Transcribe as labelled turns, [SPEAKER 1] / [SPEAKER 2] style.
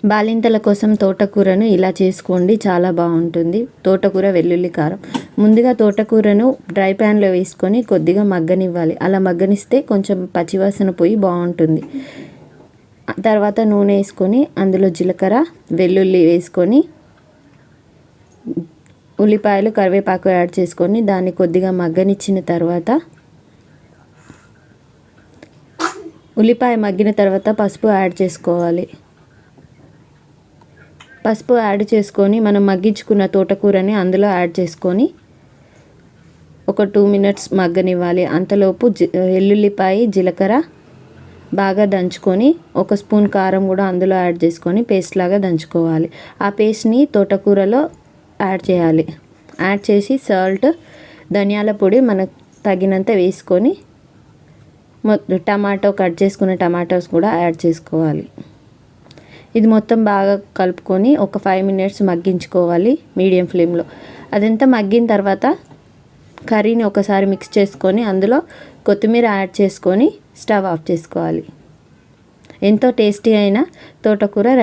[SPEAKER 1] బాలింతల కోసం తోటకూరను ఇలా చేసుకోండి, చాలా బాగుంటుంది. తోటకూర వెల్లుల్లి కారం. ముందుగా తోటకూరను డ్రై ప్యాన్లో వేసుకొని కొద్దిగా మగ్గనివ్వాలి. అలా మగ్గనిస్తే కొంచెం పచ్చివాసన పోయి బాగుంటుంది. తర్వాత నూనె వేసుకొని అందులో జీలకర్ర వెల్లుల్లి వేసుకొని ఉల్లిపాయలు కరివేపాకు యాడ్ చేసుకొని దాన్ని కొద్దిగా మగ్గనిచ్చిన తర్వాత ఉల్లిపాయ మగ్గిన తర్వాత పసుపు యాడ్ చేసుకోవాలి. పసుపు యాడ్ చేసుకొని మనం మగ్గించుకున్న తోటకూరని అందులో యాడ్ చేసుకొని ఒక 2 మినిట్స్ మగ్గనివ్వాలి. అంతలోపు వెల్లుల్లిపాయ జీలకర్ర బాగా దంచుకొని ఒక స్పూన్ కారం కూడా అందులో యాడ్ చేసుకొని పేస్ట్ లాగా దంచుకోవాలి. ఆ పేస్ట్ని తోటకూరలో యాడ్ చేయాలి. యాడ్ చేసి సాల్ట్, ధనియాల పొడి మనకు తగినంత వేసుకొని టమాటో కట్ చేసుకున్న టమాటోస్ కూడా యాడ్ చేసుకోవాలి. ఇది మొత్తం బాగా కలుపుకొని ఒక 5 మినిట్స్ మగ్గించుకోవాలి మీడియం ఫ్లేమ్లో. అదంతా మగ్గిన తర్వాత కర్రీని ఒకసారి మిక్స్ చేసుకొని అందులో కొత్తిమీర యాడ్ చేసుకొని స్టవ్ ఆఫ్ చేసుకోవాలి. ఎంతో టేస్టీ అయిన తోటకూర